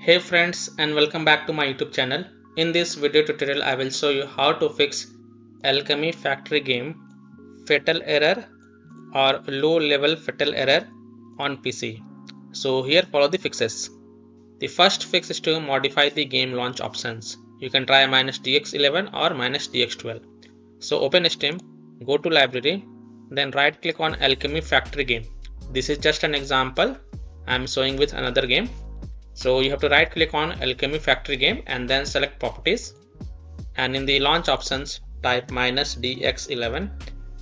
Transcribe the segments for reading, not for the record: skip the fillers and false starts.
Hey friends, and welcome back to my YouTube channel. In this video tutorial I will show you how to fix Alchemy factory game fatal error or low level fatal error on PC. So here follow the fixes. The first fix is to modify the game launch options. You can try -dx11 or -dx12. So open Steam, go to library, then right click on Alchemy factory game. This is just an example I am showing with another game. So you have to right click on Alchemy factory game and then select properties, and in the launch options type -dx11,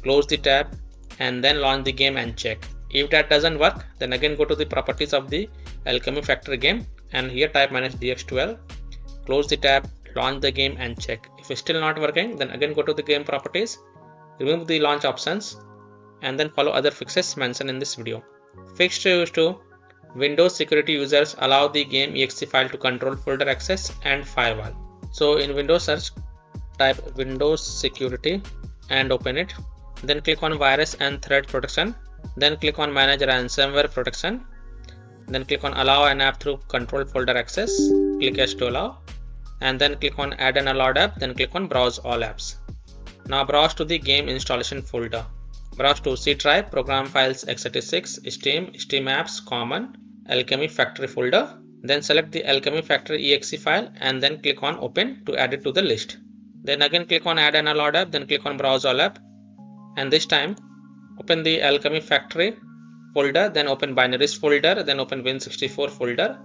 close the tab and then launch the game and check. If that doesn't work, then again go to the properties of the Alchemy factory game and here type -dx12, close the tab, launch the game and check. If it's still not working, then again go to the game properties, remove the launch options and then follow other fixes mentioned in this video. Fix 2 is to Windows security users allow the game exe file to control folder access and firewall. So in Windows search, type Windows security and open it. Then click on virus and threat protection. Then click on manage ransomware protection. Then click on allow an app through control folder access. Click yes to allow. And then click on add an allowed app. Then click on browse all apps. Now browse to the game installation folder. Browse to C drive, program files x86, Steam, Steam apps, common, Alchemy factory folder. Then select the Alchemy factory exe file and then click on open to add it to the list. Then again click on add an allowed app, then click on browse all app, and this time open the Alchemy factory folder, then open binaries folder, then open Win64 folder,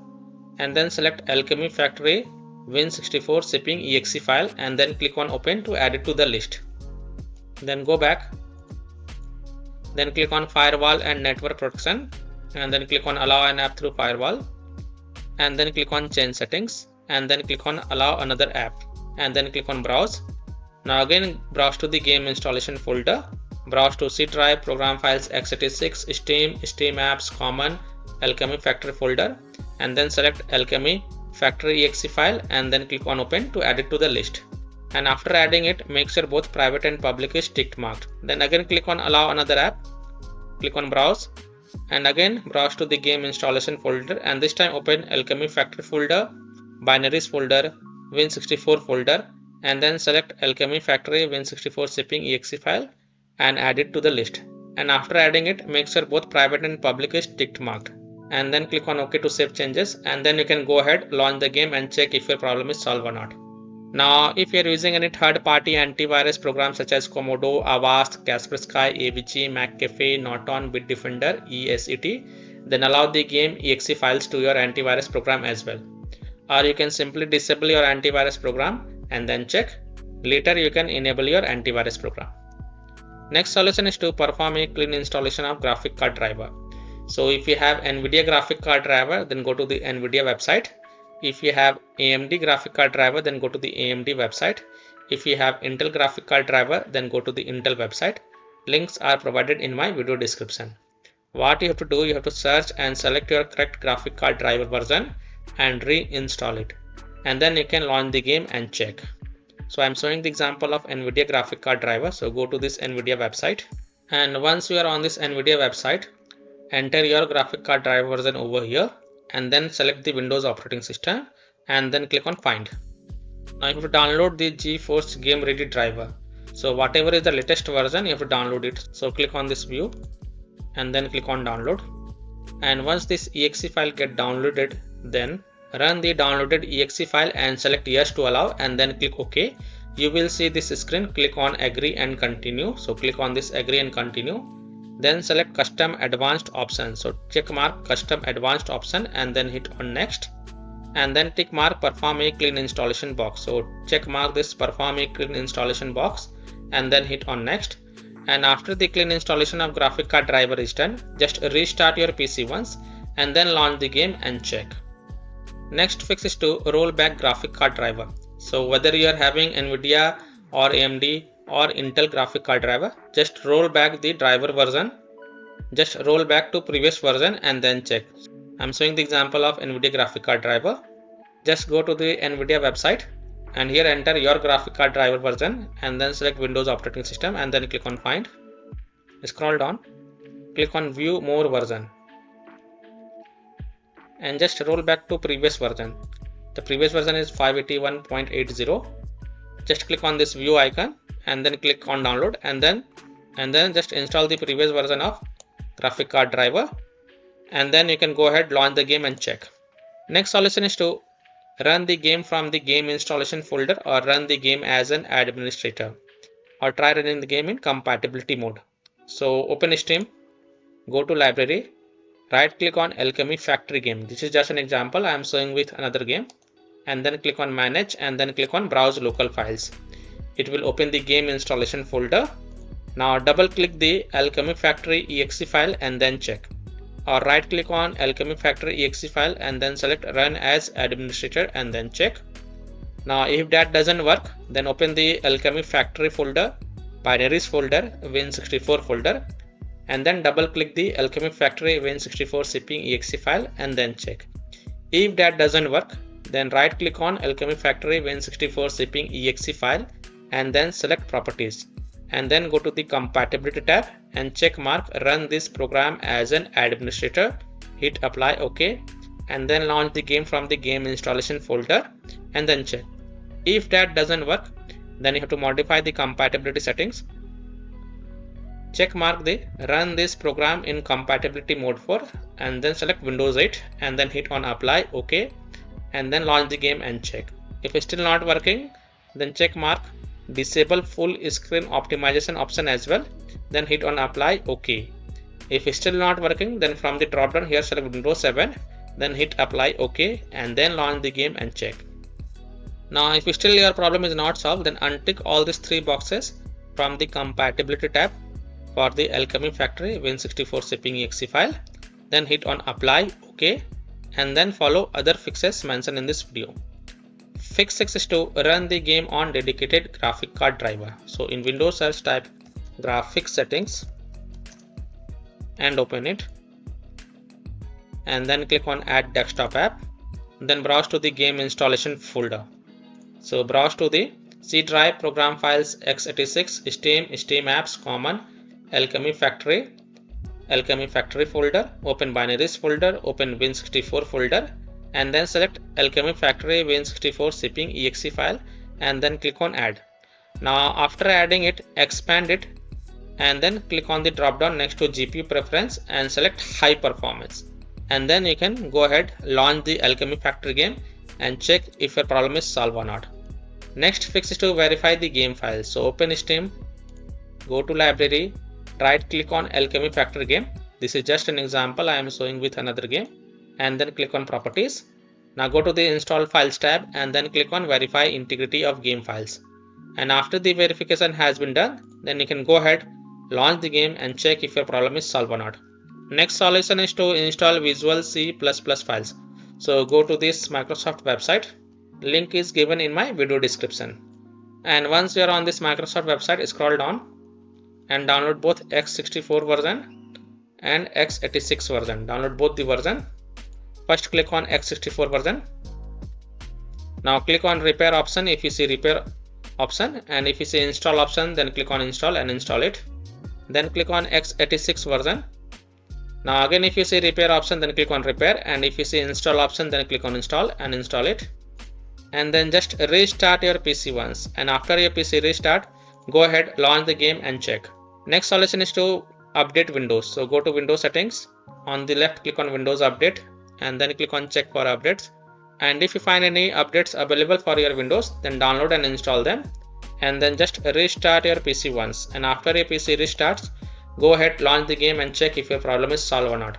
and then select Alchemy factory Win64 shipping exe file and then click on open to add it to the list. Then go back. Then click on firewall and network protection and then click on allow an app through firewall and then click on change settings and then click on allow another app and then click on browse. Now again browse to the game installation folder, browse to C drive, program files x86, Steam, Steam apps, common, Alchemy factory folder, and then select Alchemy factory exe file and then click on open to add it to the list. And after adding it, make sure both private and public is ticked marked. Then again click on allow another app, click on browse and again browse to the game installation folder and this time open Alchemy factory folder, binaries folder, Win64 folder and then select Alchemy factory Win64 shipping exe file and add it to the list. And after adding it, make sure both private and public is ticked marked and then click on OK to save changes, and then you can go ahead, launch the game and check if your problem is solved or not. Now, if you are using any third-party antivirus programs such as Komodo, Avast, Kaspersky, AVG, McAfee, Norton, Bitdefender, ESET, then allow the game exe files to your antivirus program as well. Or you can simply disable your antivirus program and then check. Later you can enable your antivirus program. Next solution is to perform a clean installation of graphic card driver. So if you have NVIDIA graphic card driver, then go to the NVIDIA website. If you have AMD graphic card driver, then go to the AMD website. If you have Intel graphic card driver, then go to the Intel website. Links are provided in my video description. What you have to do, you have to search and select your correct graphic card driver version and reinstall it. And then you can launch the game and check. So I'm showing the example of NVIDIA graphic card driver. So go to this NVIDIA website. And once you are on this NVIDIA website, enter your graphic card driver version over here. And then select the Windows operating system and then click on find. Now you have to download the GeForce Game Ready driver. So whatever is the latest version, you have to download it. So click on this view and then click on download. And once this exe file get downloaded, then run the downloaded exe file and select yes to allow and then click OK. You will see this screen. Click on agree and continue. So click on this agree and continue. Then select custom advanced option. So check mark custom advanced option and then hit on next. And then tick mark perform a clean installation box. So check mark this perform a clean installation box and then hit on next. And after the clean installation of graphic card driver is done, just restart your PC once and then launch the game and check. Next fix is to roll back graphic card driver. So whether you are having NVIDIA or AMD or Intel graphic card driver, just roll back the driver version, just roll back to previous version and then check. I'm showing the example of NVIDIA graphic card driver. Just go to the NVIDIA website and here enter your graphic card driver version and then select Windows operating system and then click on find. Scroll down, click on view more version and just roll back to previous version. The previous version is 581.80. Just click on this view icon and then click on download, and then just install the previous version of graphic card driver, and then you can go ahead, launch the game and check. Next solution is to run the game from the game installation folder, or run the game as an administrator, or try running the game in compatibility mode. So open Steam, go to library, right click on Alchemy factory game. This is just an example I am showing with another game, and then click on manage and then click on browse local files. It will open the game installation folder. Now double click the Alchemy factory exe file and then check, or right click on Alchemy factory exe file and then select run as administrator and then check. Now if that doesn't work, then open the Alchemy factory folder, binaries folder, win64 folder, and then double click the Alchemy factory win64 shipping exe file and then check. If that doesn't work, then right click on Alchemy factory win64 shipping exe file and then select properties, and then go to the compatibility tab and check mark run this program as an administrator, hit apply OK, and then launch the game from the game installation folder and then check. If that doesn't work, then you have to modify the compatibility settings. Check mark the run this program in compatibility mode 4 and then select Windows 8 and then hit on apply OK, and then launch the game and check. If it's still not working, then check mark disable full screen optimization option as well, then hit on apply OK. If it's still not working, then from the drop down here select Windows 7, then hit apply OK, and then launch the game and check. Now if still your problem is not solved, then untick all these 3 boxes from the compatibility tab for the Alchemy factory win64 shipping exe file, then hit on apply OK, and then follow other fixes mentioned in this video. Fix 6 is to run the game on dedicated graphic card driver. So in Windows search type graphics settings and open it, and then click on add desktop app, then browse to the game installation folder. So browse to the C drive, program files, x86, Steam apps, common, Alchemy factory folder, open binaries folder, open win64 folder, and then select Alchemy factory win64 shipping exe file and then click on add. Now after adding it, expand it and then click on the drop down next to GPU preference and select high performance, and then you can go ahead, launch the Alchemy factory game and check if your problem is solved or not. Next fix is to verify the game file. So open Steam, go to library, right click on Alchemy factory game. This is just an example I am showing with another game, and then click on properties. Now go to the install files tab and then click on verify integrity of game files, and after the verification has been done, then you can go ahead, launch the game and check if your problem is solved or not. Next solution is to install Visual C++ files. So go to this Microsoft website, link is given in my video description, and once you are on this Microsoft website, scroll down and download both x64 version and x86 version. Download both the version. First click on x64 version. Now click on repair option if you see repair option, and if you see install option, then click on install and install it. Then click on x86 version. Now again if you see repair option, then click on repair, and if you see install option, then click on install and install it. And then just restart your PC once, and after your PC restart, go ahead, launch the game and check. Next solution is to update Windows. So go to Windows settings, on the left click on Windows update and then click on check for updates, and if you find any updates available for your Windows, then download and install them, and then just restart your PC once, and after your PC restarts, go ahead, launch the game and check if your problem is solved or not.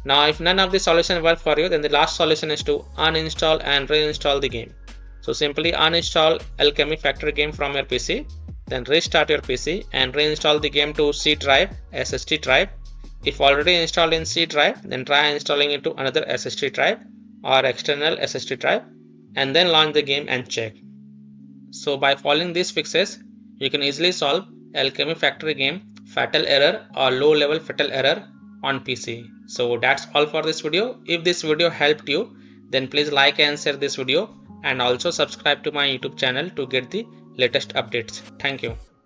Now if none of the solutions work for you, then the last solution is to uninstall and reinstall the game. So simply uninstall Alchemy factory game from your PC, then restart your PC and reinstall the game to C drive, SSD drive. If already installed in C drive, then try installing it to another SSD drive or external SSD drive, and then launch the game and check. So by following these fixes, you can easily solve Alchemy factory game fatal error or low level fatal error on PC. So that's all for this video. If this video helped you, then please like and share this video, and also subscribe to my YouTube channel to get the latest updates. Thank you.